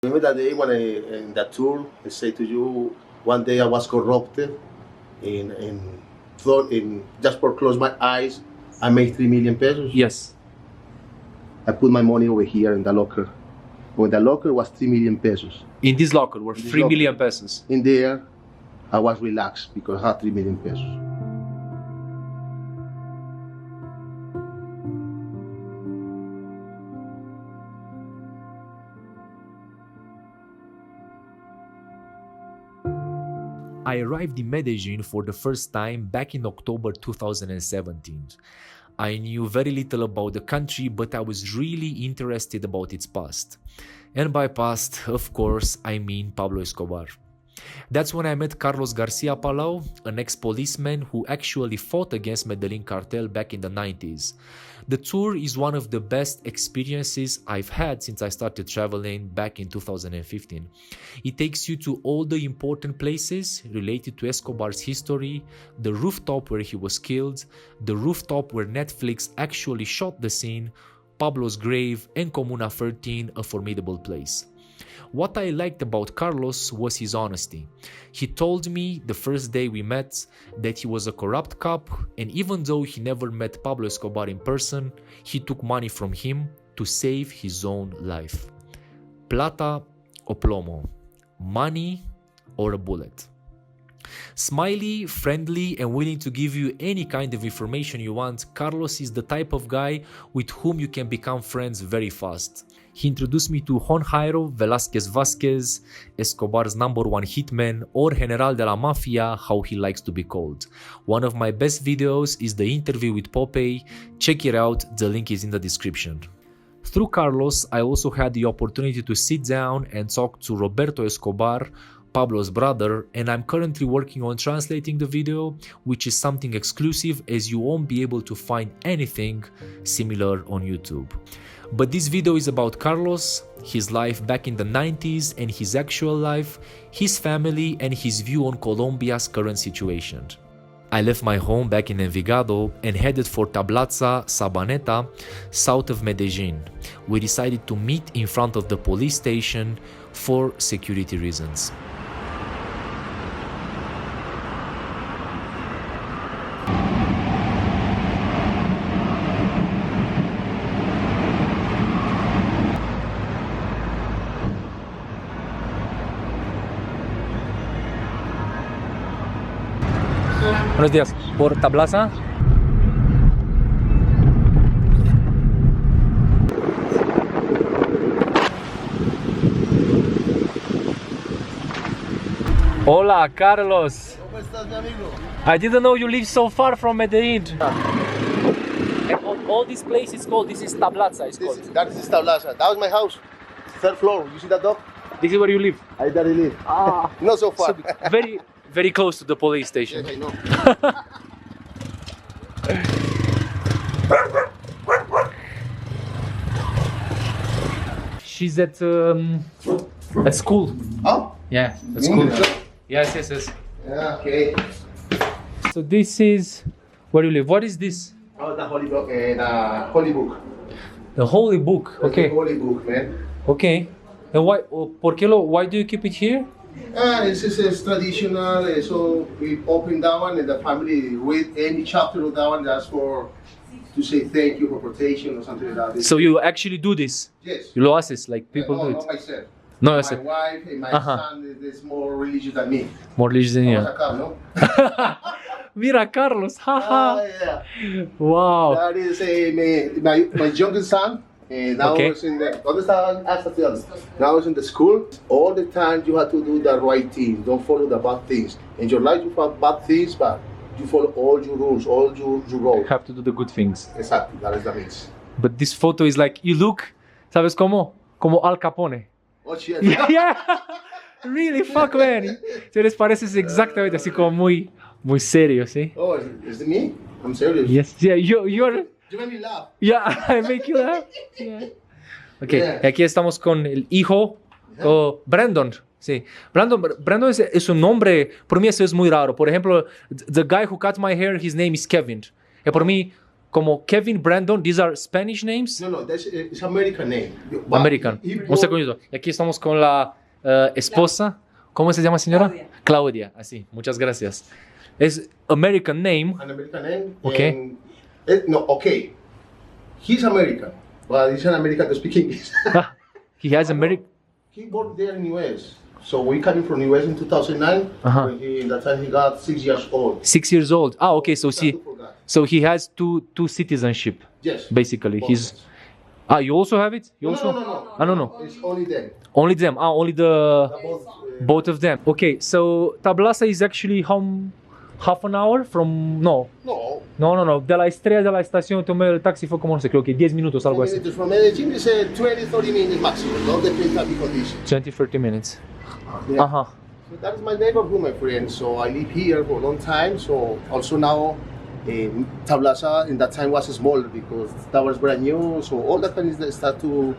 Remember that day when in that tour, I say to you, one day I was corrupted, in just for close my eyes, I made 3 million pesos. Yes. I put my money over here in the locker. When the locker was 3 million pesos. In this locker were 3 million pesos. In there, I was relaxed because I had 3 million pesos. I arrived in Medellin for the first time back in October 2017. I knew very little about the country, but I was really interested about its past. And by past, of course, I mean Pablo Escobar. That's when I met Carlos Garcia Palau, an ex-policeman who actually fought against Medellin cartel back in the 90s. The tour is one of the best experiences I've had since I started traveling back in 2015. It takes you to all the important places related to Escobar's history, the rooftop where he was killed, the rooftop where Netflix actually shot the scene, Pablo's grave, and Comuna 13, a formidable place. What I liked about Carlos was his honesty. He told me the first day we met that he was a corrupt cop, and even though he never met Pablo Escobar in person, he took money from him to save his own life. Plata o plomo, money or a bullet. Smiley, friendly, and willing to give you any kind of information you want, Carlos is the type of guy with whom you can become friends very fast. He introduced me to Juan Jairo Velázquez Vázquez, Escobar's #1 hitman, or General de la Mafia, how he likes to be called. One of my best videos is the interview with Popeye. Check it out, the link is in the description. Through Carlos, I also had the opportunity to sit down and talk to Roberto Escobar, Pablo's brother, and I'm currently working on translating the video, which is something exclusive as you won't be able to find anything similar on YouTube. But this video is about Carlos, his life back in the 90s and his actual life, his family, and his view on Colombia's current situation. I left my home back in Envigado and headed for Tablaza, Sabaneta, south of Medellin. We decided to meet in front of the police station for security reasons. Buenos días, por Tablaza. Hola, Carlos. ¿Cómo estás, mi amigo? I didn't know you live so far from Medellin. And all this place is called, this is Tablaza, it's called. That is Tablaza. That was my house. Third floor. You see that dog? This is where you live? I there I live. Ah. Not so far. So very close to the police station. Yes, I know. She's at school. Oh? Yeah, at school. Yes. Yeah, okay. So this is where you live. What is this? Oh, the holy book. The holy book. The holy book. That's Okay. the holy book, man. Okay. And why do you keep it here? It's traditional, so we open that one and the family read any chapter of that one just to say thank you for protection or something like that. So you actually do this? Yes. You lo haces, like people do Not it? myself. No, My yourself. wife and my son is more religious than me. More religious than I you. was a cop, no? Mira, Carlos, haha. Yeah. Wow. That is my youngest son. And now Okay. it's in the now it's in the school. All the time you have to do the right thing. Don't follow the bad things. In your life you have bad things, but you follow all your rules, all your roles. Have to do the good things. Exactly, that is the means. But this photo is like, you look, ¿sabes cómo? Como Al Capone. Oh shit. Yeah. Really, fuck man. Te les pareces exactamente así como muy serio, ¿sí? Oh, is it me? I'm serious. Yes. Yeah, you're... You made me laugh. Yeah, I make you laugh. Yeah. Ok, Yeah. aquí estamos con el hijo, Brandon. Sí, Brandon es un nombre, por mí eso es muy raro. Por ejemplo, the guy who cut my hair, his name is Kevin. Y por mí, como Kevin, Brandon, these are Spanish names? No, it's American name. American. Un segundito. Y aquí estamos con la esposa. ¿Cómo se llama, señora? Claudia. Claudia. Así. Muchas gracias. Es American name. An American name. Okay. Okay. He's American, but he's an American to speak English. He has American. He born there in US. So we coming from US in 2009. Uh-huh. When in that time he got 6 years old. 6 years old. Ah, okay. So I forgot. so he has two citizenship. Yes. Basically, Both. he's. Ah, you also have it? You No, also? no. Ah, no. It's only them. Only them. Ah, only the Both, both of them. Okay. So Tablasa is actually half an hour from no. No. De la estrella de la estación tomé el taxi fue como no sé, creo que 10 minutos algo así. From Medellin is 20-30 minutes maximum. All depends on the condition. 20-30 minutes. Yeah. Ajá. So that is my neighborhood, my friend. So I live here for a long time. So also now, Tablasa in that time was smaller because that was brand new. So all that things that start to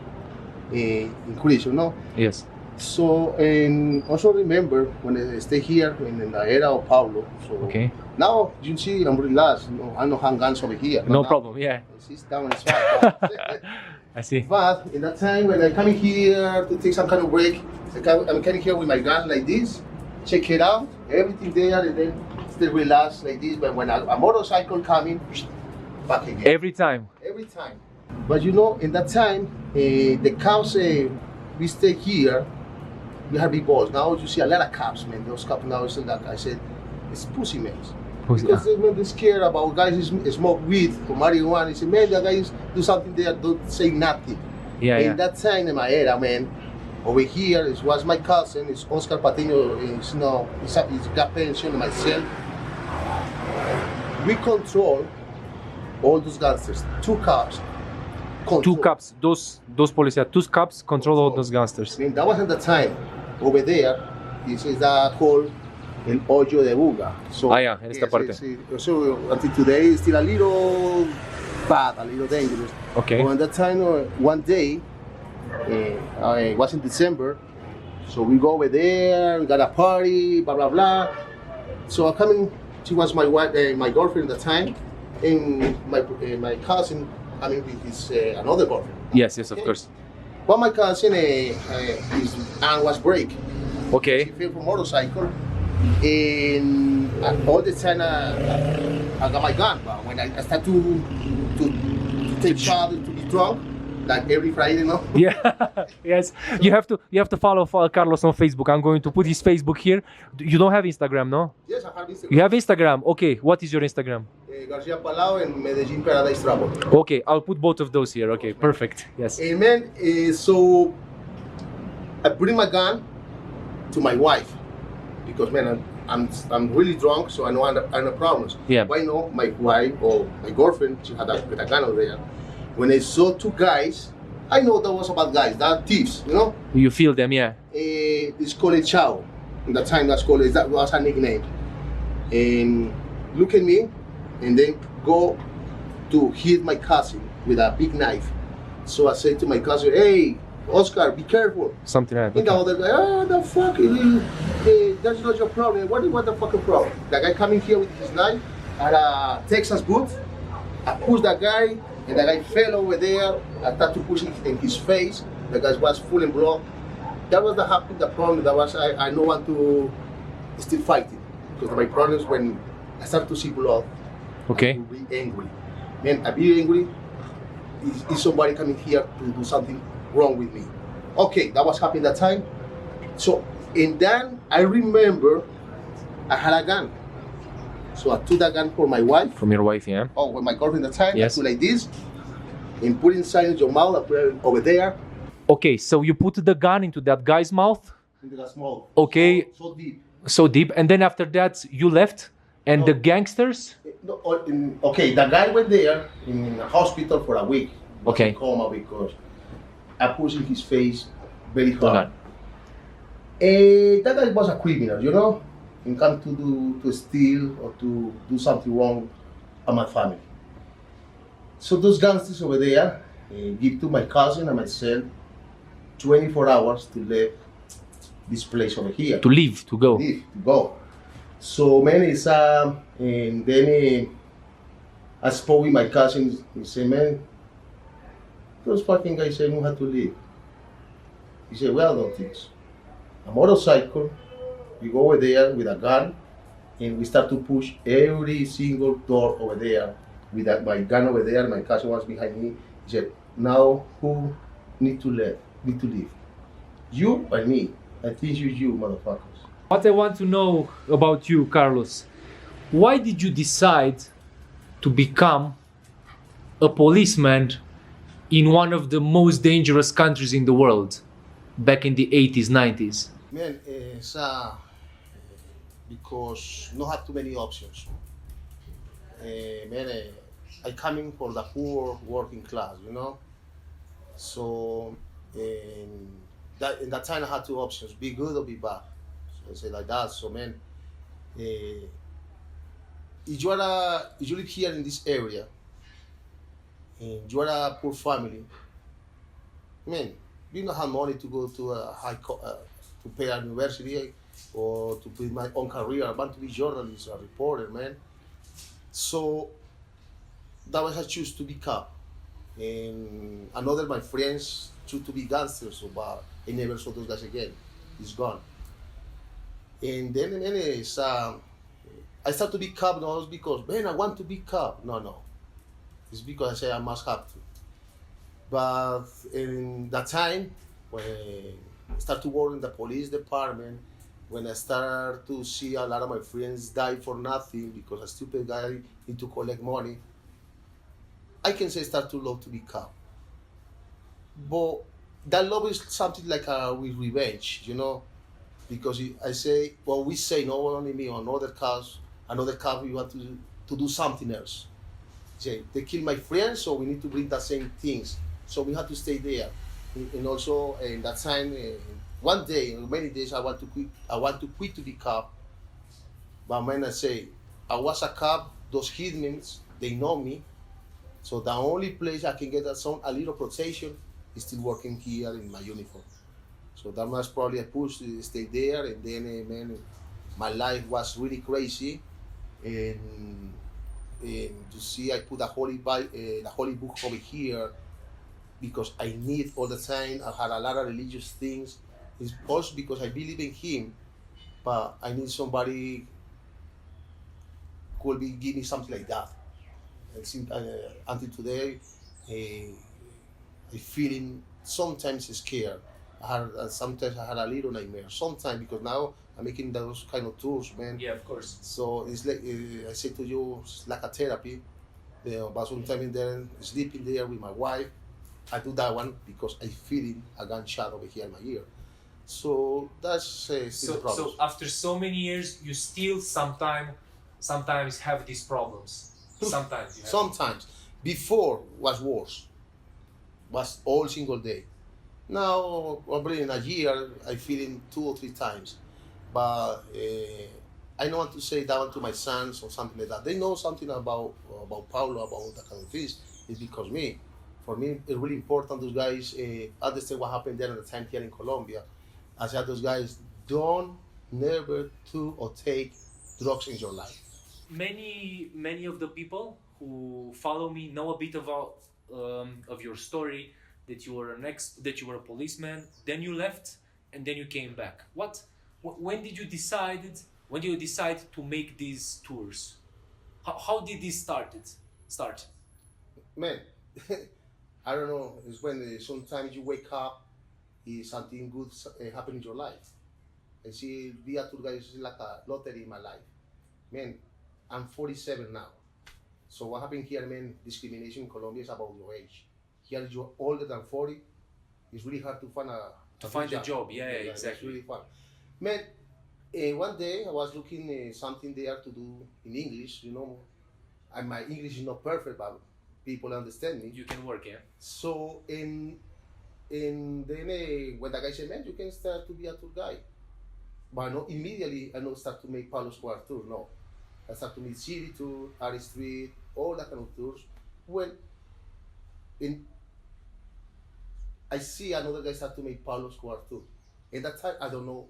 increase, you know. Yes. So and also remember when I stay here in the era of Pablo. So Okay. now you see I'm relaxed. You know, I don't hang guns over here. No But problem. Yeah. now I sit down and smile. I see. But in that time when I come in here to take some kind of break, I'm coming here with my gun like this, check it out, everything there, and then still relax like this. But when a motorcycle coming, back again. Every time. Every time. But you know, in that time, the cops, we stay here, we have big balls. Now you see a lot of cops, man. Those cops now, so that I said, it's pussy men. Because they're scared about guys who smoke weed or marijuana. They say, man, the guys do something there, don't say nothing. Yeah. In that time in my era, man, over here it was my cousin, it's Oscar Patino, he's got pension, and myself. We control all those gangsters, two cops. Two cops, dos policías, two cops control all those gangsters. I mean, that wasn't the time. Over there, this is called El Hoyo de Buga. So, en esta parte. So until today, it's still a little bad, a little dangerous. Okay. But at that time, one day, it was in December, so we go over there, we got a party, blah, blah, blah. So I come in, she was my wife, my girlfriend at the time, and my cousin coming with his another girlfriend. Yes, of course. But my cousin, his arm was break. Okay. He fell from motorcycle, and all the time I got my gun. But when I start to take shots, to be drunk, like every Friday, you know. Yeah. Yes. You have to follow Carlos on Facebook. I'm going to put his Facebook here. You don't have Instagram, no? Yes, I have Instagram. You have Instagram. Okay. What is your Instagram? Garcia Palau and Medellin Paradise Travel. Okay, I'll put both of those here. Okay, perfect. Yes. Amen. So I bring my gun to my wife because, man, I'm really drunk, so I know I have problems. Yeah. Why no? My wife or my girlfriend, she had a gun over there. When I saw two guys, I know that was about guys, that thieves, you know. You feel them, yeah. It's called Chow. In that time, that was her nickname. And look at me, and then go to hit my cousin with a big knife. So I said to my cousin, "Hey, Oscar, be careful." Something like And the that. other guy, "Oh, the fuck, that's not your problem. What the fucking problem?" The guy coming here with his knife at a Texas boot. I pushed that guy, and the guy fell over there. I started to push it in his face. The guy was full in blood. That was the problem. That was I don't want to still fighting because my problem is when I start to see blood. Okay. I will be angry. Man, I be angry. Is somebody coming here to do something wrong with me? Okay, that was happening that time. So, and then I remember I had a gun. So I took that gun for my wife. From your wife, yeah. Oh, with my girlfriend at the time. Yes. I do like this. And put inside your mouth. I put it over there. Okay, so you put the gun into that guy's mouth. Into that small. Okay. So deep. So deep, and then after that you left, and the gangsters. No, okay, the guy went there in a hospital for a week. Was Okay. in coma because I pushed in his face very hard. That guy was a criminal, you know, and come to steal or to do something wrong on my family. So those gangsters over there give to my cousin and myself 24 hours to leave this place over here. To leave, to go. Leave, to go. So man, it's and then I spoke with my cousin. He said, man, those fucking guys say know how to live. He said, well, don't think so. A motorcycle, we go over there with a gun, and we start to push every single door over there with my gun over there. My cousin was behind me. He said, now who need to leave? You or me? I think you motherfuckers. What I want to know about you, Carlos, why did you decide to become a policeman in one of the most dangerous countries in the world back in the 80s, 90s? Man, it's because not have too many options. Man, I coming from the poor working class, you know. So in that time I had two options: be good or be bad. So I say like that. So man, if you live here in this area and you are a poor family, man, you don't have money to go to a to pay a university or to put my own career. I want to be journalist or reporter, man. So that was I choose to be cop. And another my friends choose to be gangsters, so, but I never saw those guys again. It's gone. And then it's, I started to be cop not because, man, I want to be cop. No. It's because I say I must have to. But in that time, when I started to work in the police department, when I started to see a lot of my friends die for nothing because a stupid guy need to collect money, I can say start to love to be cop. But that love is something like with revenge, you know, because I say, well, we say, not only me, on another cop, we want to do something else. Say, they kill my friends, so we need to bring the same things. So we have to stay there. And also, in that time, one day, many days, I want to quit to be cop. But when I say, I was a cop, those hitmen, they know me. So the only place I can get a little protection is still working here in my uniform. So that was probably a push to stay there. And then, man, my life was really crazy. And you see, I put the holy book over here because I need all the time. I had a lot of religious things. It's also because I believe in Him, but I need somebody who will give me something like that. Until today, I feeling sometimes scared. Sometimes I had a little nightmare. Sometimes because now I'm making those kind of tours, man. Yeah, of course. So it's like I say to you, it's like a therapy. But sometimes then sleeping there with my wife, I do that one because I feeling a gunshot over here in my ear. So that's still the problem. So after so many years, you still sometimes have these problems. Sometimes you have. Sometimes. Before was worse. Was all single day. Now, probably in a year, I feel it 2 or 3 times. But I don't want to say that one to my sons or something like that. They know something about Pablo, about that kind of things. It's because me. For me, it's really important those guys understand what happened there at the time here in Colombia. I said those guys, don't never do or take drugs in your life. Many of the people who follow me know a bit about of your story, that you were a policeman, then you left, and then you came back. When did you decide to make these tours? How did this start? Man, I don't know. It's when sometimes you wake up, something good happen in your life. I see be a tour guide is like a lottery in my life. Man, I'm 47 now. So what happened here, man, discrimination in Colombia is about your age. Here you're older than 40, it's really hard to find a job. Yeah, exactly. It's really fun. Man, one day I was looking something there to do in English, you know, and my English is not perfect, but people understand me. You can work, yeah. So then when the guy said, man, you can start to be a tour guide. But not immediately I don't start to make Pablo Escobar tour, no. I start to make city tour, Ari Street, all that kind of tours. Well, I see another guy start to make Pablo Escobar tour. At that time, I don't know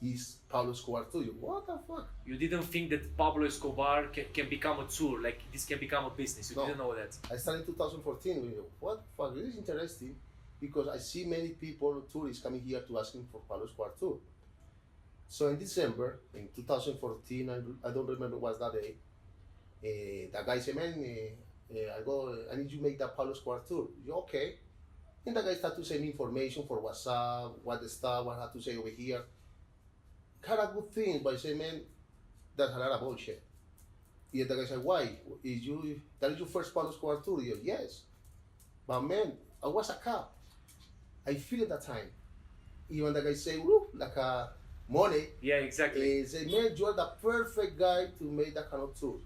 he's Pablo Escobar too. You, what the fuck? You didn't think that Pablo Escobar can become a tour, like this can become a business. You No. didn't know that. I started in 2014. What the fuck? This is interesting because I see many people, tourists, coming here to asking for Pablo Escobar tour. So in December, in 2014, I don't remember what's that day, the guy said, man, I need you to make that Pablo Escobar tour. You okay? And the guy started to send me information for WhatsApp, what the stuff, what I had to say over here. Kind of good thing, but I said, man, that's a lot of bullshit. Yeah, the guy said, why? That is your first Pablo Escobar tour? You, yes. But man, I was a cop. I feel it that time. Even the guy said, woo, like a money. Yeah, exactly. He said, man, you're the perfect guy to make that kind of tour.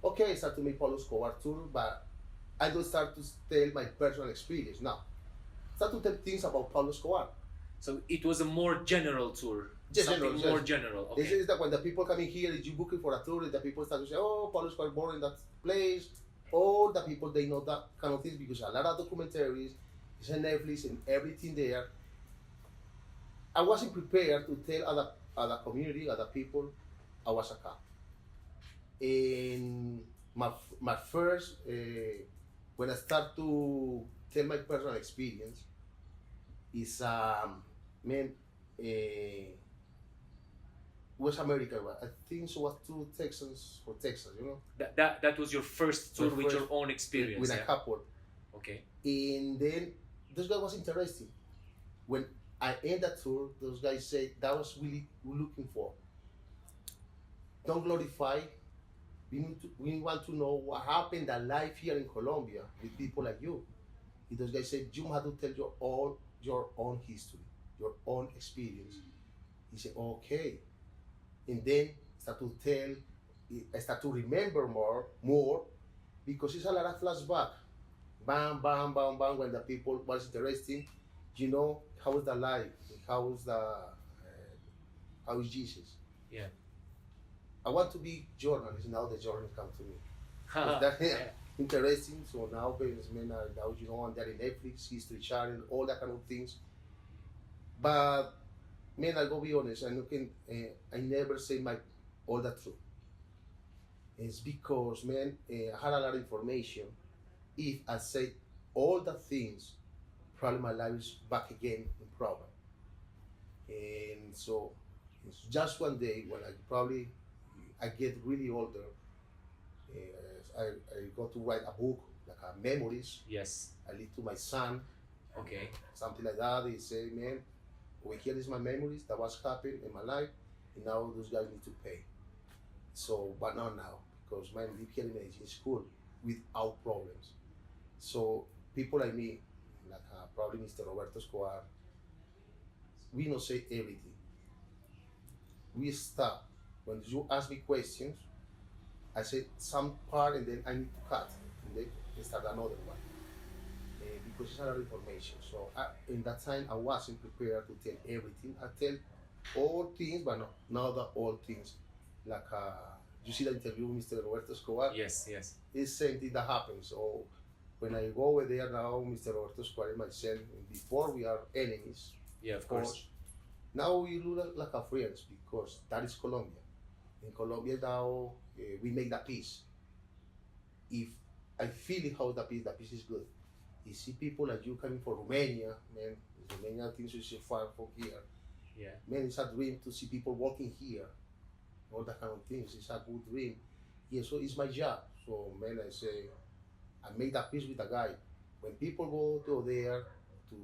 Okay, I start to make Pablo Escobar tour, but I don't start to tell my personal experience. Now, start to tell things about Pablo Escobar. So it was a more general tour. Yes, Something general, more yes. general. This Okay. is that when the people coming here, is you booking for a tour, the people start to say, oh, Pablo Escobar born in that place. All the people, they know that kind of things because a lot of documentaries, it's on Netflix and everything there. I wasn't prepared to tell other community, other people, I was a cop. And my first, when I start to tell my personal experience, is man, was America. I think so was two Texans for Texas, you know. That was your first tour My with first- your own experience. With yeah? a couple. Okay. And then this guy was interesting. When I end that tour, those guys say that was really we're looking for. Don't glorify. We want to know what happened that life here in Colombia with people like you. And those guys said you have to tell your own history, your own experience. He said, okay. And then I start to remember more because it's a lot of flashback. Bam, bam, bam, bam, when the people was interesting, you know, how is the life? How is Jesus? Yeah. I want to be journalist, now the journalist come to me. That's Yeah. interesting. So now businessmen are now, you know, on there in Netflix, History Channel, all that kind of things. But man, I'll go be honest, I never say all the truth. It's because man, I had a lot of information. If I say all the things, probably my life is back again in problem. And so it's just one day when I get really older, I got to write a book, like a memories. Yes. I leave to my son, Okay. something like that. He say, man, over here is my memories, that was happened in my life, and now those guys need to pay. So, but not now, because man, live here in school without problems. So people like me, like probably Mr. Roberto Escobar, we don't say everything. We stop. When you ask me questions, I say some part and then I need to cut and then start another one. Because it's a lot of information. So in that time, I wasn't prepared to tell everything. I tell all things, but not the all things. Like you see the interview with Mr. Roberto Escobar? Yes, yes. It's the same thing that happens. So when I go over there now, Mr. Roberto Escobar and myself, before we are enemies, Yeah, of course. now we look like a friends because that is Colombia. In Colombia now, we make that peace. If I feel how the peace is good. You see people like you coming from Romania, man, Romania things is so far from here. Yeah. Man, it's a dream to see people walking here. All that kind of things. It's a good dream. Yeah, so it's my job. So man, I say, I made that peace with the guy. When people go to there to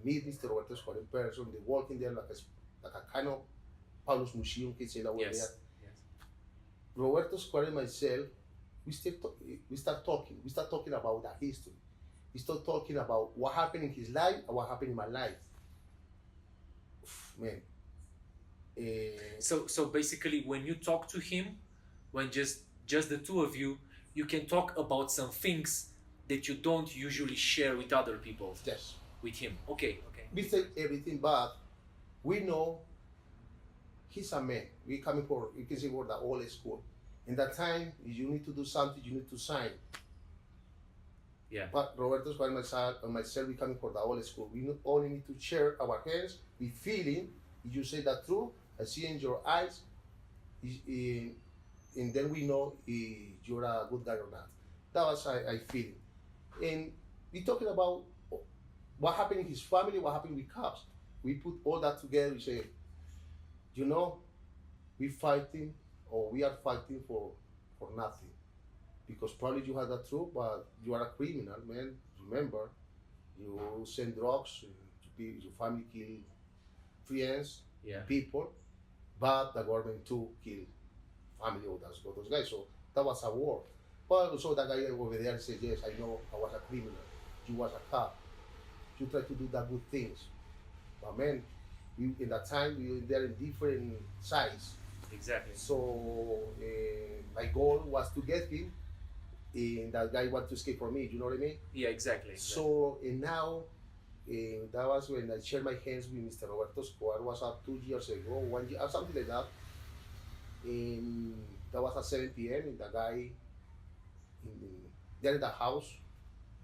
meet Mr. Roberto Escobar in person, they walk in there like a kind of Pablo's Museum, can say that way there. Yes. Yes. Roberto Escobar and myself, we start talking about the history. We start talking about what happened in his life and what happened in my life. Man. So basically, when you talk to him, when just the two of you, you can talk about some things that you don't usually share with other people. Yes. With him. Okay. Okay. We say everything, but we know he's a man. We coming for, you can say, for the old school. In that time, if you need to do something, you need to sign. Yeah. But Roberto Escobar and myself, we coming for the old school. We not only need to share our hands, we feeling, You say that true. I see in your eyes, and then we know if you're a good guy or not. That was I feel. And we talking about what happened in his family, what happened with cops. We put all that together. We say, you know, we fighting or we are fighting for nothing, because probably you had that truth, but you are a criminal, man. Remember, you send drugs, your family kill friends, people, but the government too kill family of those guys. So that was a war. But also that guy over there said, yes, I know I was a criminal. You was a cop. You try to do the good things. But man, in that time, we were there in different sides. Exactly. So my goal was to get him, and that guy wanted to escape from me. You know what I mean? Yeah, exactly. So and now, that was when I shared my hands with Mr. Roberto Escobar. Was 2 years ago, 1 year, something like that. And that was at 7 p.m. And the guy there in the house,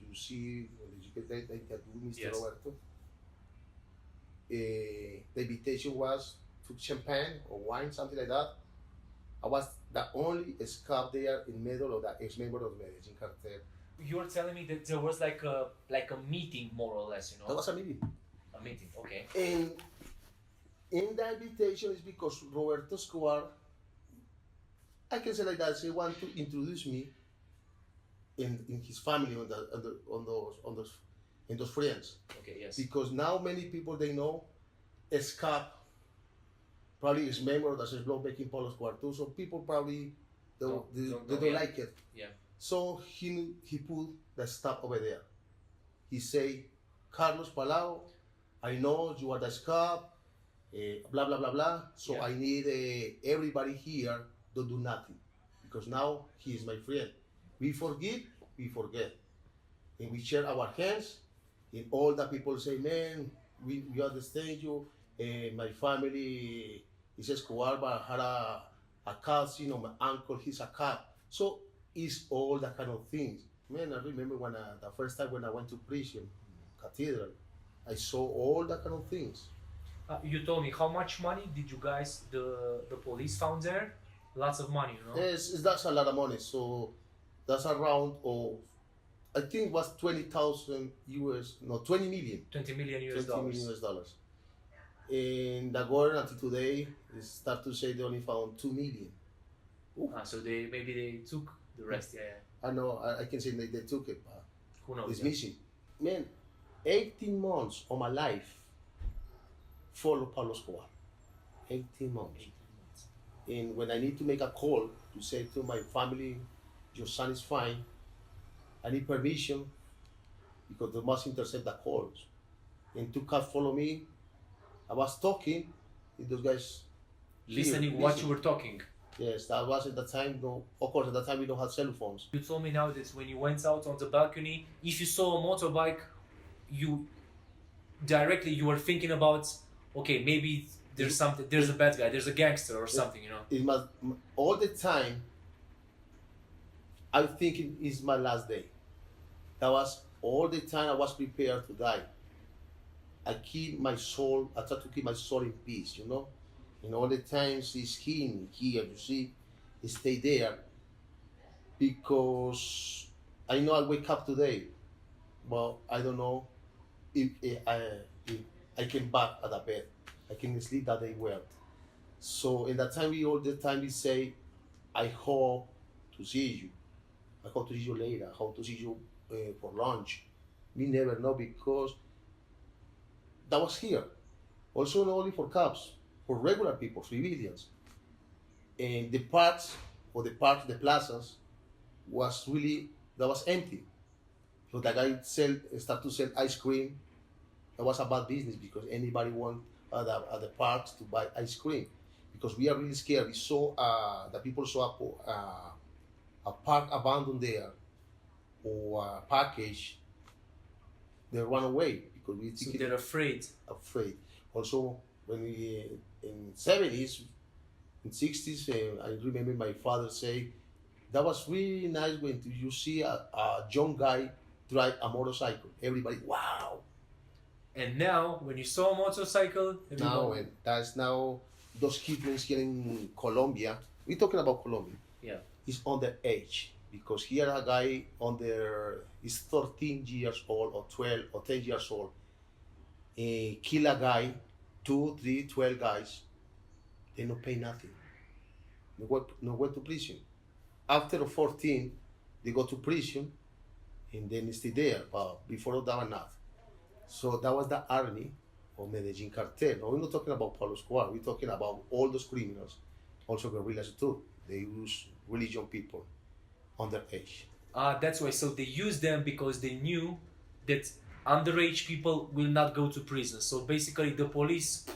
you see when you get that interview, Mr. Yes. Roberto. The invitation was to champagne or wine, something like that. I was the only escape there in middle of the ex-member of the Medellin cartel. You're telling me that there was like a meeting, more or less, you know? That was a meeting. A meeting, okay. And in the invitation is because Roberto Escobar, I can say like that, he want to introduce me in his family, on those friends. Okay, yes. Because now many people they know escape probably is member of the block back in Pablo Escobar too. So people probably they don't like it. Yeah. So he put the stuff over there. He say, Carlos Palau, I know you are the escape, blah blah blah blah. So I need everybody here to do nothing, because now he is my friend. We forgive, we forget, and we share our hands. And all the people say, man, we understand you. My family is Escobar, but had a cousin or my uncle, he's a cop. So it's all that kind of things. Man, I remember when the first time when I went to prison, Cathedral, I saw all that kind of things. You told me, how much money did you guys, the police found there? Lots of money, you know? Yes, that's a lot of money. So that's around, I think it was 20,000 US, no, 20 million. 20 million US dollars. 20 million US dollars. And the government until today is start to say they only found 2 million. So they took the rest, yeah. I know, I can say they took it, but who knows? it's missing. Man, 18 months of my life follow Pablo Escobar. 18 months. 18 months. And when I need to make a call to say to my family, your son is fine, I need permission because they must intercept the calls. And two cops follow me. I was talking, and those guys Listening what you were talking. Yes, that was at the time. No, of course, at the time we don't have cell phones. You told me now that when you went out on the balcony, if you saw a motorbike, you were thinking about, okay, maybe there's something, there's a bad guy, there's a gangster or something, you know. It must, all the time, I'm thinking it's my last day. That was all the time I was prepared to die. I try to keep my soul in peace, you know. And all the times it's him here, you see, he stay there. Because I know I'll wake up today, but I don't know if I can back at the bed. I can sleep that day well. So in that time, all the time we say, I hope to see you. I hope to see you later. I hope to see you for lunch. We never know, because that was here. Also, not only for cops, for regular people, civilians. And the parks, the plazas, was empty. So the guy started to sell ice cream. That was a bad business, because anybody want at the parks to buy ice cream. Because we are really scared. We saw the people saw a park abandoned there, or a package. They run away because we think they're afraid. Also, when we in 70s, in 60s, I remember my father say, that was really nice when you see a young guy drive a motorcycle. Everybody, wow. And now, when you saw a motorcycle, Now, and that's now those hitmen here in Colombia. We're talking about Colombia. yeah, Is underage because here a guy is 13 years old or 12 or 10 years old. Kill a guy, 2, 3, 12 guys. They don't pay nothing. No go to prison. After 14, they go to prison, and then stay there. But before that, not. So that was the army of Medellin cartel. Now, we're not talking about Pablo Escobar. We're talking about all those criminals, also guerrillas too. They use religion people underage. that's why. So they used them because they knew that underage people will not go to prison. So basically, the police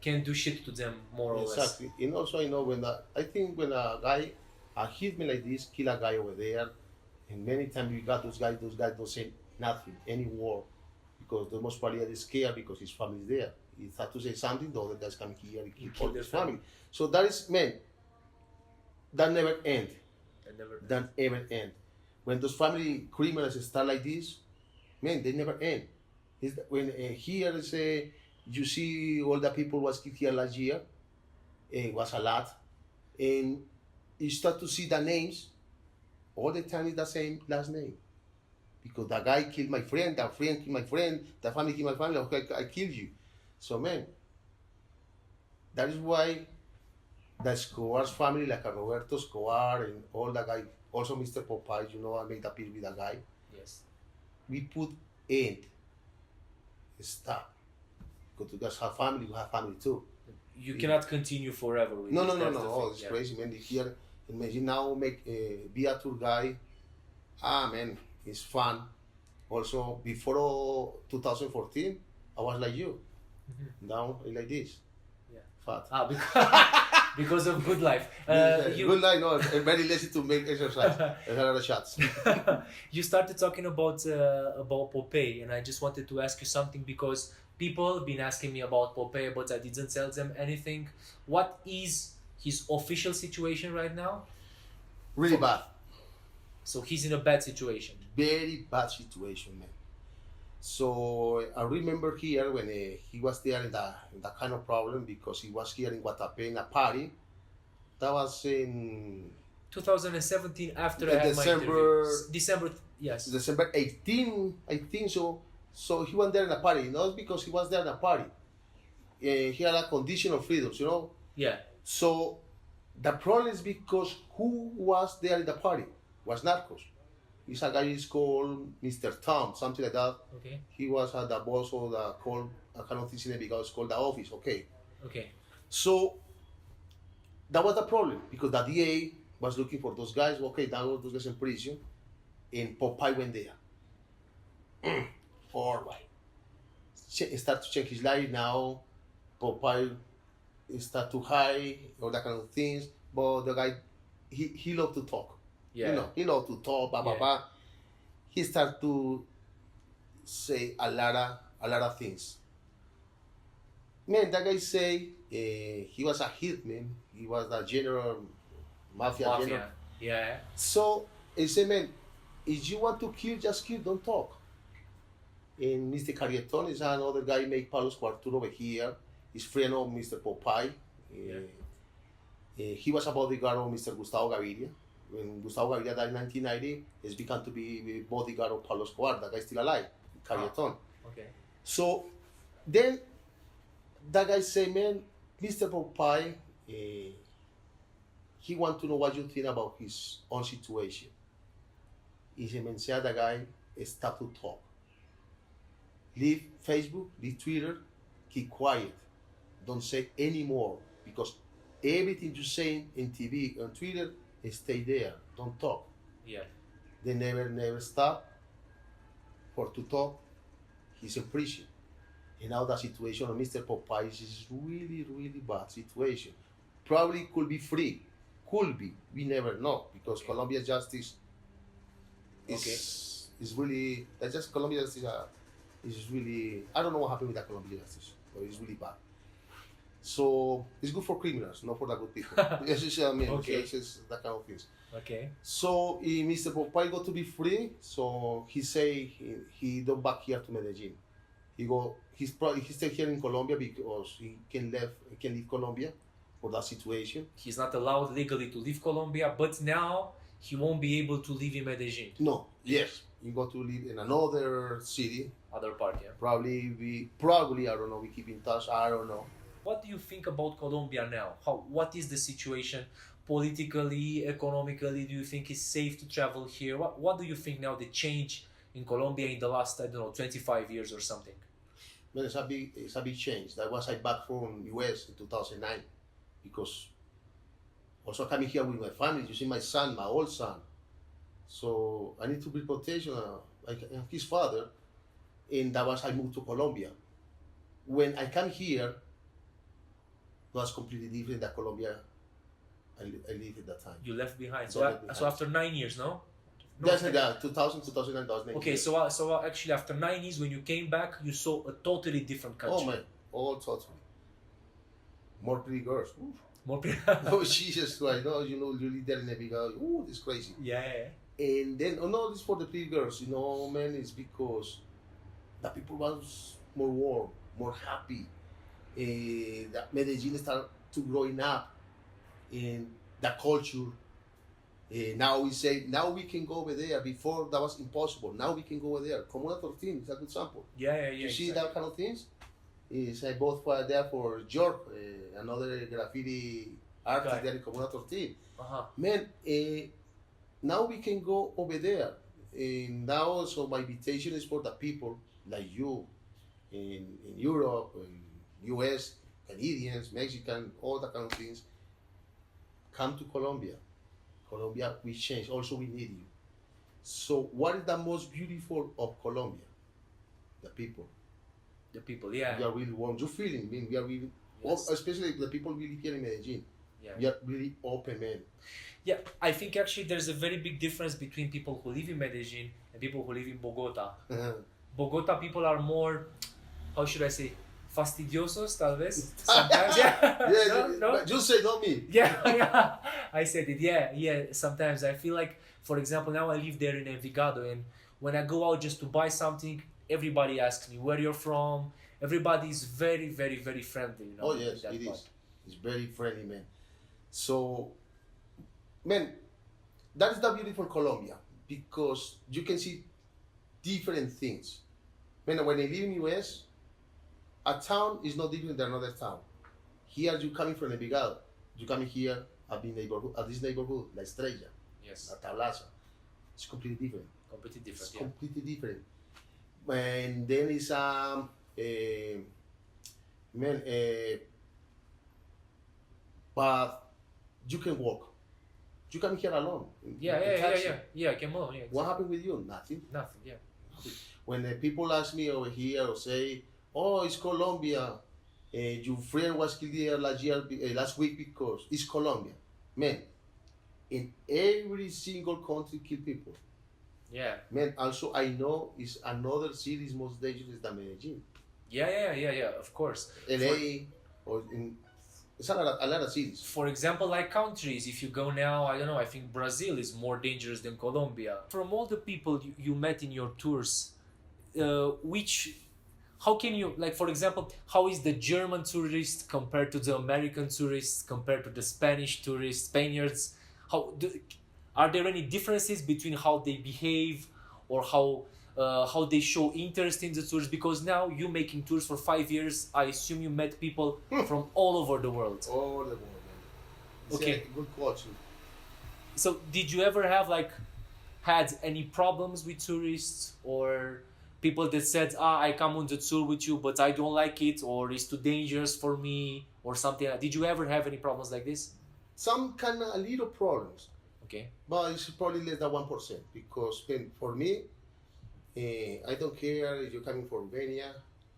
can do shit to them more or less. Exactly. And also, I know I think when a hitman like this kill a guy over there, and many times we got those guys don't say nothing, any word, because the most probably are scared because his family is there. He had to say something, the other guys come here and kill all his family. So that is, man, that never end. That ever end. When those family criminals start like this, man, they never end. When here is you see all the people was killed here last year, it was a lot, and you start to see the names. All the time is the same last name, because the guy killed my friend, the friend killed my friend, the family killed my family. Okay, I killed you. So man, that is why the Escobar's family, like a Roberto Escobar and all the guy, also Mr. Popeye, I made a peace with the guy. Yes. We put end, stop. Because you guys have family, you have family too. You cannot continue forever with No. this. Oh, it's crazy, man. Here, imagine now be a tour guy. Man, it's fun. Also, before 2014, I was like you. Mm-hmm. Now, I like this. Yeah. Fat. Because of good life. Good life, no, I'm very lazy to make exercise. I had other shots. You started talking about Popeye, and I just wanted to ask you something because people have been asking me about Popeye, but I didn't tell them anything. What is his official situation right now? Really bad. So he's in a bad situation. Very bad situation, man. So I remember here when he was there in the kind of problem because he was here in Guatapé in a party. That was in 2017 after I had December, my interview. December, yes. December 18, I think so. So he went there in a party, not because he was there in a party. He had a condition of freedoms, Yeah. So the problem is because who was there in the party was narcos. It's a guy is called Mr. Tom, something like that. Okay. He was the boss of the call. I cannot think it because it's called the office. Okay. So that was the problem because the DA was looking for those guys. Okay, now those guys in prison, and Popeye went there. All right. Start to check his life now. Popeye start to hide all that kind of things. But the guy, he loved to talk. Yeah. He loved to talk. Blah blah blah. He started to say a lot of things. Man, that guy say he was a hitman. He was the general mafia. General. Yeah. So he said, man, if you want to kill, just kill. Don't talk. And Mr. Carrieton is another guy make Pablo Escobar over here. He's friend of Mr. Popeye. He was a bodyguard of Mr. Gustavo Gaviria. When Gustavo Gaviria died in 1990, he's become to be bodyguard of Pablo Escobar. That guy's still alive, Carrieton. Okay. So then that guy say, man, Mr. Popeye, he want to know what you think about his own situation. He said, man, say the guy, start to talk. Leave Facebook, leave Twitter, keep quiet. Don't say any more because everything you say in TV, on Twitter, stay there. Don't talk. Yeah. They never stop to talk. He's in prison. And now the situation of Mr. Popeye is really, really bad situation. Probably could be free. Could be. We never know because Colombia justice is really, that's just Colombia justice is really, I don't know what happened with the Colombian justice, but it's really bad. So it's good for criminals, not for the good people. It's just, it's just that kind of things. Okay. So Mr. Popeye got to be free, so he say he don't back here to Medellin. He's still here in Colombia because he can leave Colombia for that situation. He's not allowed legally to leave Colombia, but now he won't be able to live in Medellin. No, yes, he got to live in another city. Other part, yeah. Probably I don't know. We keep in touch. I don't know. What do you think about Colombia now? What is the situation politically, economically? Do you think it's safe to travel here? What do you think now the change in Colombia in the last, 25 years or something? Well, it's a big change. That was I back from US in 2009 because also coming here with my family. You see my son, my old son. So I need to be protection like his father, and that was I moved to Colombia. When I come here, it was completely different than Colombia I lived at that time. You left behind. So So after 9 years, no? That's 2000, 2009. Okay, so actually after 9 years, when you came back, you saw a totally different country. Oh man, all totally. More pretty girls. Oof. More Oh Jesus Christ! No, you live there in a big house. Ooh, it's crazy. yeah. And then, no, this for the pretty girls. Man, it's because the people was more warm, more happy. That Medellin started to growing up, and the culture. Now we can go over there. Before that was impossible. Now we can go over there. Comuna 13 is a good example. Yeah. You see that kind of things? I both were there for George, another graffiti artist there in Comuna 13. Man, now we can go over there. And now, so my invitation is for the people like you in Europe, in US, Canadians, Mexican, all that kind of things. Come to Colombia. Colombia, we change. Also, we need you. So, what is the most beautiful of Colombia? The people. The people, yeah. We are really warm. You're feeling, man. We are really, especially the people we live here in Medellin. Yeah. We are really open, man. Yeah, I think actually there's a very big difference between people who live in Medellin and people who live in Bogota. Bogota people are more, how should I say, fastidiosos, tal vez. Sometimes, yeah. No? You say, not me. Yeah. I said it. Yeah. Sometimes I feel like, for example, now I live there in Envigado, and when I go out just to buy something, everybody asks me where you're from. Everybody is very, very, very friendly. Oh yes, it is. It's very friendly, man. So, man, that is the beautiful Colombia because you can see different things. Man, when I live in US, a town is not different than another town. Here, you coming from Envigado, you coming here at this neighborhood, La Estrella, yes, La Tablaza. It's completely different. Completely different. And then it's but you can walk. You come here alone. Yeah. I came alone. Yeah, what happened with you? Nothing. Yeah. When the people ask me over here or say, "Oh, it's Colombia," your friend was killed here last week because it's Colombia. Man, in every single country kill people. Yeah. Man, also I know it's another city is most dangerous than Medellin. Yeah. Of course. LA it's a lot of cities. For example, like countries, if you go now, I don't know, I think Brazil is more dangerous than Colombia. From all the people you met in your tours, how can you, like, for example, how is the German tourist compared to the American tourists, compared to the Spanish tourists, Spaniards? Are there any differences between how they behave or how they show interest in the tours? Because now you making tours for 5 years, I assume you met people from all over the world. All over the world, man. Okay. It's a good culture. So did you ever have had any problems with tourists or people that said, I come on the tour with you, but I don't like it, or it's too dangerous for me, or something? Did you ever have any problems like this? Some kind of little problems. Okay. But it's probably less than 1% because for me, I don't care if you're coming from Romania,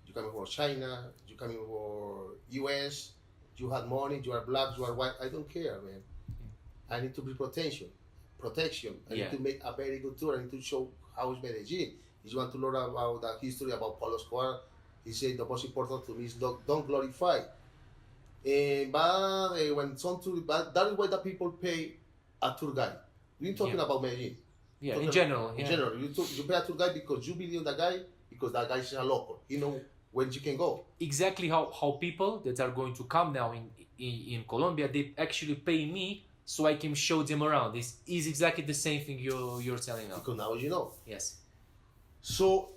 you're coming from China, you're coming from US, you have money, you are black, you are white. I don't care, man. I need to be protection. I need to make a very good tour. I need to show how is Medellin. If you want to learn about the history about Pablo Escobar, he said the most important to me is don't glorify. But when that is why the people pay a tour guide. We're talking about Medellin. Yeah, in general. In general, you pay a tour guide because you believe in the guy because that guy is a local. He know when you can go. Exactly how people that are going to come now in Colombia, they actually pay me so I can show them around. This is exactly the same thing you're telling now. Because now you know. Yes. So,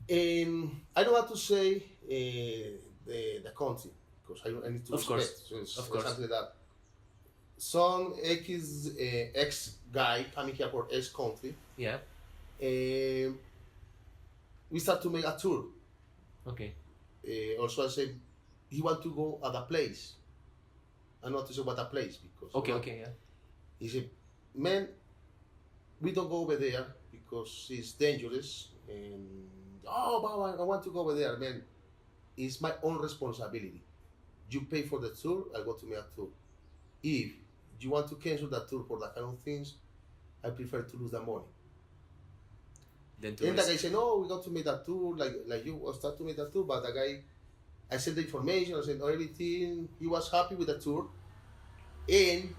I don't want to say the country, because I need to Of course. respect. So it's Of course. something that some ex guy coming here for ex country. Yeah. We start to make a tour. Okay. Also, I said he want to go at a place. I not to say what a place because. Okay, yeah. He said, "Man, we don't go over there because it's dangerous." And I want to go over there, man. It's my own responsibility. You pay for the tour, I go to make a tour. If you want to cancel that tour for that kind of things, I prefer to lose the money. Then And the guy said, "No, we got to make that tour, like you start to make that tour." But the guy, I sent the information, I sent everything. He was happy with the tour. And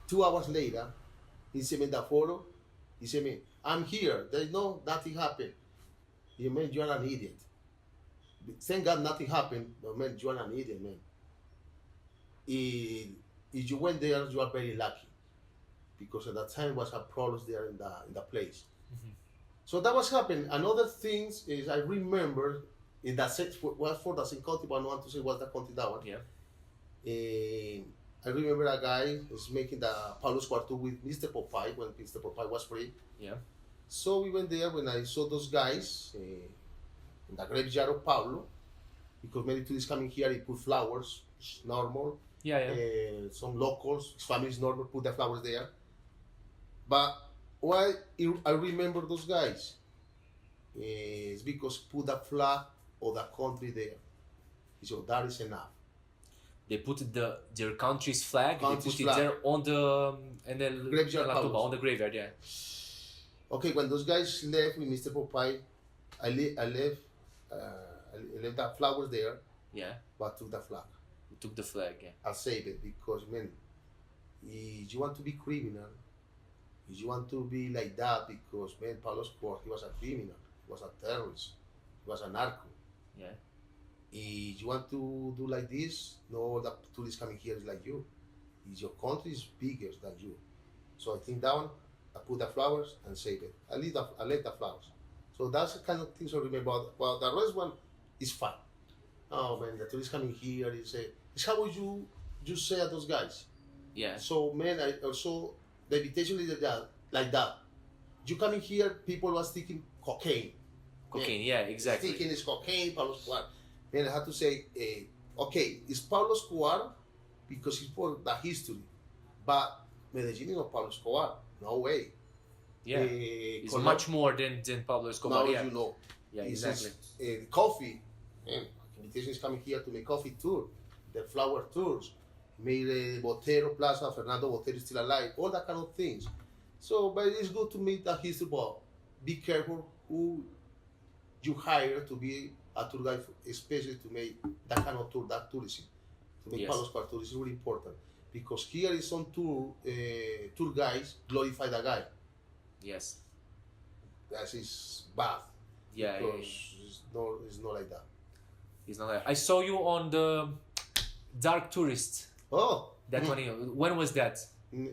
2 hours later, he sent me the photo. He said me, "I'm here. There's nothing happened." You man, you are an idiot. Thank God nothing happened. But man, you are an idiot, man. If you went there, you are very lucky, because at that time was a problem there in the place. Mm-hmm. So that was happening. Another thing is I remember in that set was for the same country, but I don't want to say what's the country that one. Yeah. I remember a guy is making the Pablo Escobar tour with Mr. Popeye when Mr. Popeye was free. Yeah. So we went there when I saw those guys in the graveyard of Pablo, because many tourists coming here, they put flowers, it's normal. Yeah. Some locals, his family is normal, put the flowers there. But why I remember those guys is because put the flag of the country there. So that is enough. They put their country's flag. They put flag. it there on the Graveyard on the graveyard. Yeah. Okay, when those guys left with Mr. Popeye, I left the flowers there, Yeah. but took the flag. We took the flag. Yeah. I saved it because, man, if you want to be criminal, if you want to be like that, because, man, Pablo Escobar, he was a criminal, he was a terrorist, he was a narco. Yeah. If you want to do like this, no, the tourists coming here is like you. If your country is bigger than you. So I think down, I put the flowers and save it. I left the flowers. So that's the kind of things I remember. But the rest one is fun. Oh man, the tourists coming here, they say, how would you say at those guys? Yeah. So man, I also, the invitation is like that. You coming here, people was thinking cocaine. Cocaine, yeah, exactly. Thinking it's cocaine, Pablo Escobar. Man, I have to say, okay, it's Pablo Escobar because it's for the history. But Medellin is not Pablo Escobar. No way. Yeah. It's much more than Pablo Escobar. Now Yeah. you know. Yeah, It's exactly. just, coffee. Man, invitation is coming here to make coffee tour, the flower tours. Made Botero Plaza, Fernando Botero is still alive, all that kind of things. So, but it's good to meet the history, but be careful who you hire to be a tour guide, especially to make that kind of tour, that tourism. To make Yes. Pablo Escobar tour is really important. Because here is some tour guides glorify the guy. Yes. That is bad. Yeah. Because it's not like that. It's not like, I saw you on the Dark Tourist. Oh, That one. When was that?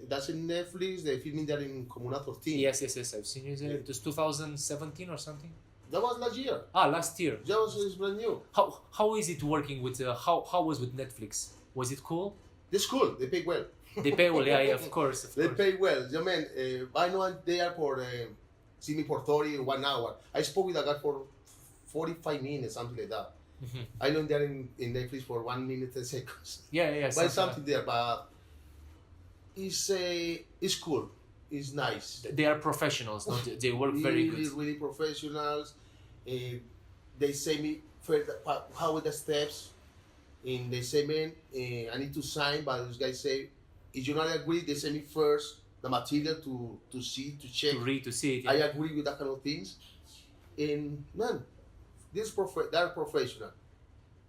that's in Netflix. They're filming that in Comuna 13. Yes. I've seen you there. It was 2017 or something. That was last year. Last year. That was it's brand new. How is it working with how was with Netflix? Was it cool? It's cool. They pay well. They pay well, yeah, of course. They pay well. Yeah, man, I know I'm there for see me for 30 in 1 hour. I spoke with a guy for 45 minutes, something like that. Mhm. I know there in Netflix for 1 minute and seconds. Yeah. But something there, but it's cool. It's nice. They are professionals. No? They work very good. Really professionals. They say me how are the steps, and they say, man, I need to sign, but those guys say, if you not agree, they send me first the material to see, to check. To read, to see it. I Yeah. agree with that kind of things. And man, they're professional.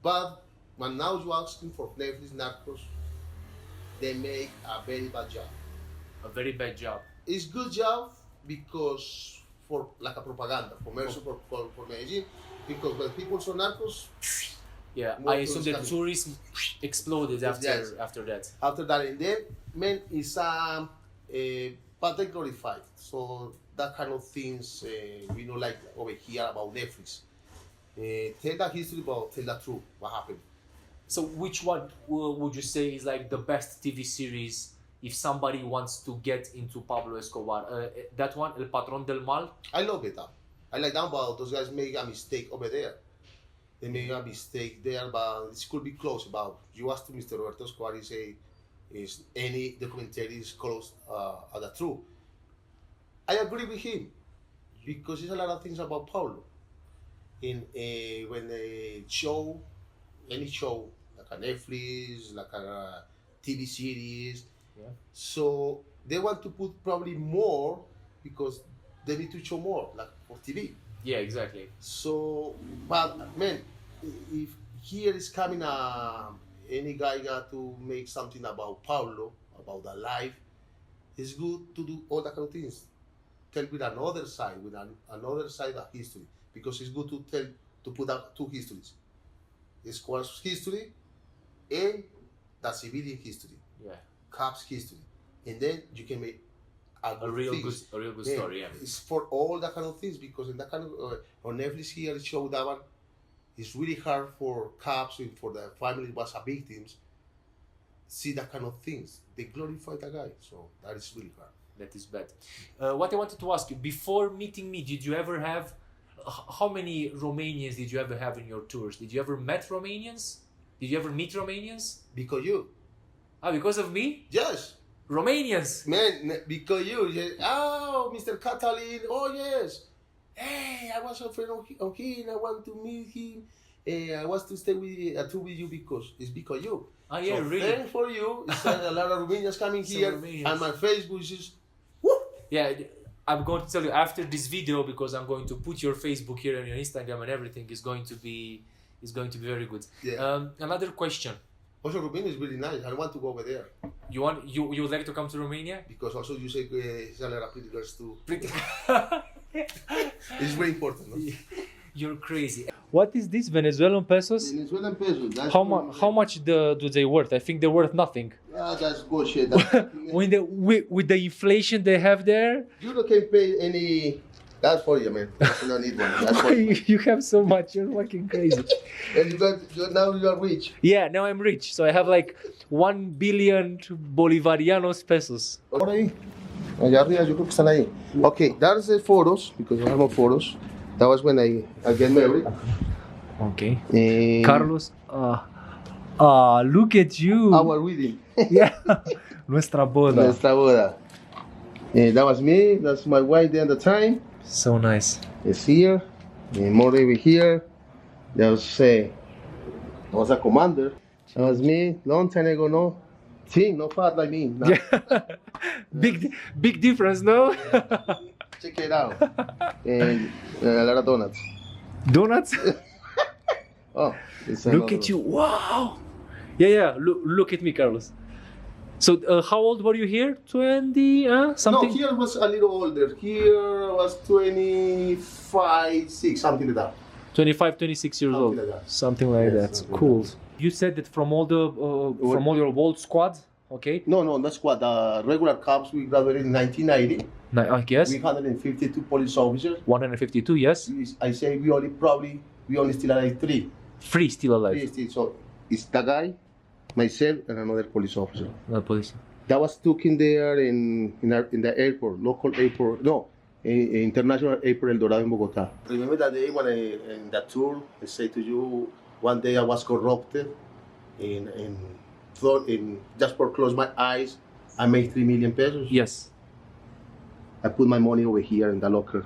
But when now you're asking for Netflix narcos, they make a very bad job. A very bad job. It's good job because for like a propaganda, commercial for Medellin, because when people saw narcos, yeah, I assume the tourism exploded after that. After that, and then, man, it's but they glorified. So that kind of things, we know, like over here about Netflix. Tell the history, about tell the truth, what happened. So which one would you say is like the best TV series if somebody wants to get into Pablo Escobar? That one, El Patron del Mal? I love it. I like that, but those guys make a mistake over there. They made a mistake there, but it could be close. About you asked to Mr. Roberto Escobar, he say, is any documentary is close at the truth. I agree with him because there's a lot of things about Pablo. When they show any show like a Netflix, like a TV series, so they want to put probably more because they need to show more, like for TV. Yeah, exactly. So, but man, if here is coming any guy got to make something about Pablo, about the life, it's good to do all that kind of things. Tell with another side, another side of history, because it's good to tell, to put out two histories. Escobar's history and the civilian history. Yeah. Cops history. And then you can make a real good story. Yeah. It's for all that kind of things, because in that kind of on Netflix here it showed that one. It's really hard for cops and for the family was a victims see that kind of things. They glorify the guy, so that is really hard. That is bad. What I wanted to ask you, before meeting me, did you ever have, how many Romanians did you ever have in your tours? Did you ever met Romanians? Did you ever meet Romanians? Because you. Ah, because of me? Yes. Romanians. Man, because you. Oh, Mr. Catalin. Oh, yes. Hey, I was a friend of him. I want to meet him. I want to stay with a tour with you because it's because you. Oh, yeah, so really? Thanks for you. It's a lot of Romanians coming here. Romanians. And my Facebook is just, woo! Yeah, I'm going to tell you after this video, because I'm going to put your Facebook here and your Instagram and everything is going to be very good. Yeah. Another question. Also, Romania is really nice. I want to go over there. You would like to come to Romania? Because also you say there's a lot of pretty girls too. It's very important. No? You're crazy. What is this, Venezuelan pesos? Venezuelan pesos. That's how much do they worth? I think they're worth nothing. That's bullshit. With the inflation they have there? You don't can pay any. That's for you, man. You don't need one. That's for you. You have so much. You're fucking crazy. And now you are rich. Yeah, now I'm rich. So I have like 1 billion Bolivarianos pesos. Allá arriba, yo creo que están ahí. Okay, that's the photos, because I have more photos. That was when I get married. Okay. Carlos, look at you. Our wedding. Yeah. Nuestra boda. Nuestra boda. That was me. That's my wife there at the time. So nice. It's here. More over here. That was a commander. That was me. Long time ago, no. Thin, no fat like me. No. Big difference, no? Check it out. And a lot of donuts. Donuts? Oh, look at you! Wow. Yeah. Look at me, Carlos. So, how old were you here? 20, something? No, here was a little older. Here was 25, 6, something like that. 25, 26 years old. Like something like that. Something cool. Like that. You said that from all your old squads, okay? No, not squad. The regular cops, we graduated in 1990. I guess. 352 police officers. 152, yes. I say we only still alive 3. 3 still alive. 3 still. So it's the guy, myself, and another police officer. Another police. That was taken there in the airport, local airport. No, international airport El Dorado in Bogota. Remember that day when in that tour, I say to you, one day I was corrupted, and just for close my eyes, I made 3 million pesos. Yes. I put my money over here in the locker.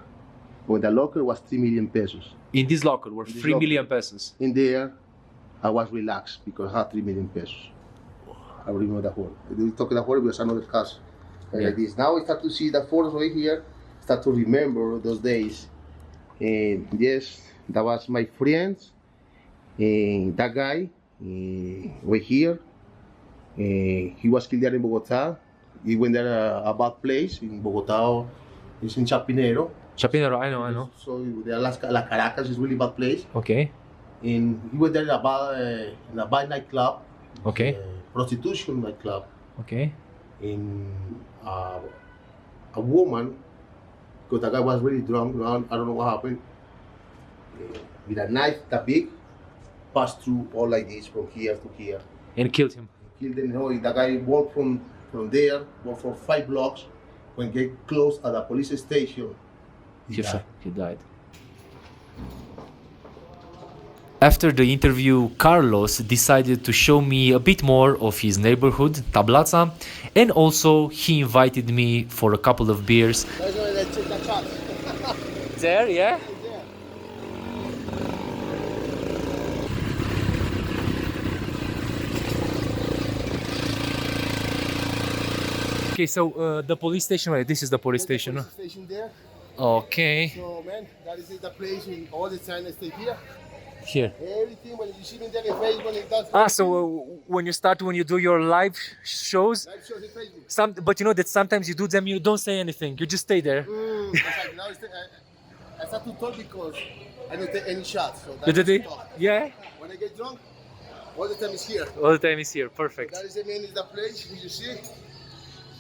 When the locker was 3 million pesos. In this locker were 3 million pesos. In there, I was relaxed because I had 3 million pesos. I remember the whole. We talk the whole because another cast like this. Now I start to see the photos over here. Start to remember those days. And yes, that was my friends. That guy over here. He was killed there in Bogota. He went there a bad place in Bogota. It's in Chapinero. Chapinero, I know. So the La Caracas is really bad place. Okay. And he went there in a bad nightclub. Okay. Prostitution nightclub. Okay. In a woman, because the guy was really drunk. I don't know what happened. With a knife that big, passed through all like this from here to here. And killed him. Killed him. No, the guy walked from there, walked for 5 blocks. When he get close at the police station, he died. After the interview, Carlos decided to show me a bit more of his neighborhood, Tablața, and also he invited me for a couple of beers. There, yeah? Okay, so the police station, right? This is the police station. The police station there. Okay. So man, that is the place in all the time I stay here. Here. Everything when you see me there in Facebook, it does. So when you do your live shows, Live shows in Facebook. But you know that sometimes you do them, you don't say anything, you just stay there. Exactly. Now I start to talk because I don't take any shots. So Yeah. When I get drunk, all the time is here. All the time is here. Perfect. So that is the man, is the place you see.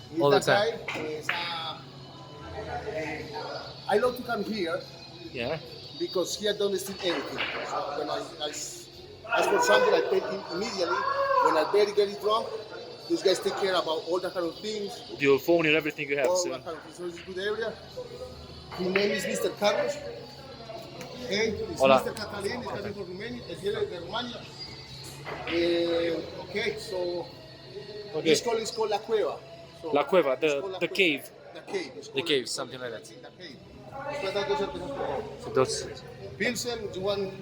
He's All the time. I love to come here. Yeah. Because here I don't steal anything. So when I ask for something, I pay him immediately. When I'm very drunk, these guys take care about all that kind of things. Your phone and everything you have. All that kind of things. So it's a good area. His name is Mr. Carlos. And it's Hola. Mr. Catalin. He's coming from Romania. Romania. Okay, so this is called La Cueva. So La Cueva, the cave. The cave, something like that. The cave. So those. Pilsen, you want?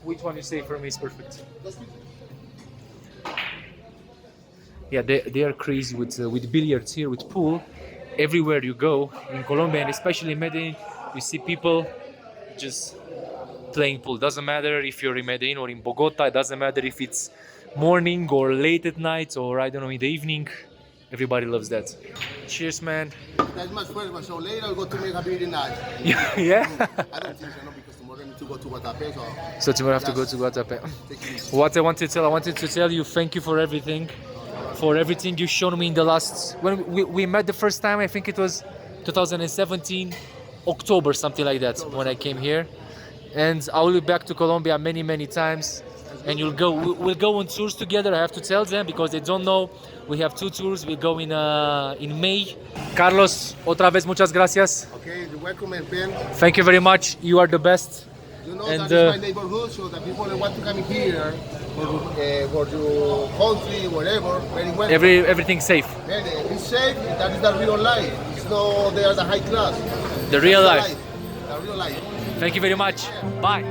Which one you say for me is perfect. That's Pilsen. Yeah, they are crazy with billiards here, with pool. Everywhere you go in Colombia, and especially in Medellin, you see people just playing pool. Doesn't matter if you're in Medellin or in Bogota. It doesn't matter if it's morning or late at night or I don't know, in the evening. Everybody loves that. Cheers, man. That's my first one. So later I'll go to make a beer night. Yeah. I don't think so, no, because tomorrow I need to go to Guatapé. So tomorrow I have to go to Guatapé. What I wanted to tell you, thank you for everything you've shown me in the last. When we met the first time, I think it was 2017, October, something like that, when I came here. And I will be back to Colombia many times. And we'll go on tours together. I have to tell them because they don't know. We have 2 tours. We'll go in May. Carlos, otra vez muchas gracias. Okay, you're welcome, and Ben. Thank you very much. You are the best. You know that is my neighborhood, so that people that want to come here for your country, whatever, very welcome. Everything's safe. Man, it's safe. That is the real life. It's no, they are the high class. The real life. The real life. Thank you very much. Bye.